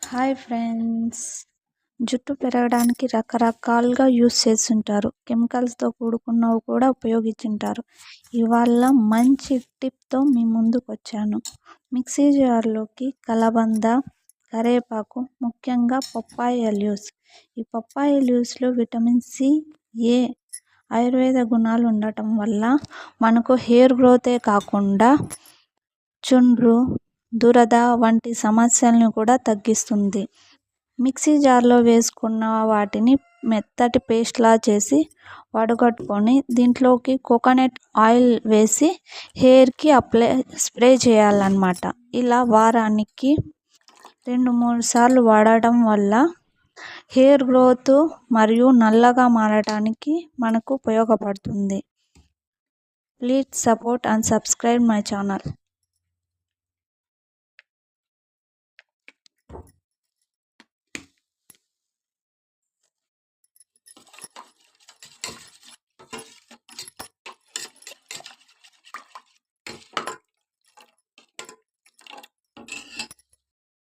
Hi friends. జుట్టు పెరగడానికి రకరకాలుగా యూస్ చేస్తుంటారు. కెమికల్స్తో కూడుకున్నవి కూడా ఉపయోగించుంటారు. ఇవాళ మంచి టిప్తో మీ ముందుకు వచ్చాను. మిక్సీ జార్లోకి కలబంద, కరివేపాకు, ముఖ్యంగా పప్పాయ లీవ్స్. ఈ పప్పాయ లీవ్స్లో విటమిన్ సి, ఏ ఆయుర్వేద గుణాలు ఉండటం వల్ల మనకు హెయిర్ గ్రోతే కాకుండా చుండ్రు, దురద వంటి సమస్యలను కూడా తగ్గిస్తుంది. మిక్సీ జార్లో వేసుకున్న వాటిని మెత్తటి పేస్ట్లా చేసి వడగట్టుకొని దీంట్లోకి కోకోనట్ ఆయిల్ వేసి హెయిర్కి స్ప్రే చేయాలన్నమాట. ఇలా వారానికి 2-3 సార్లు వాడటం వల్ల హెయిర్ గ్రోత్ మరియు నల్లగా మారడానికి మనకు ఉపయోగపడుతుంది. Please support and subscribe my channel.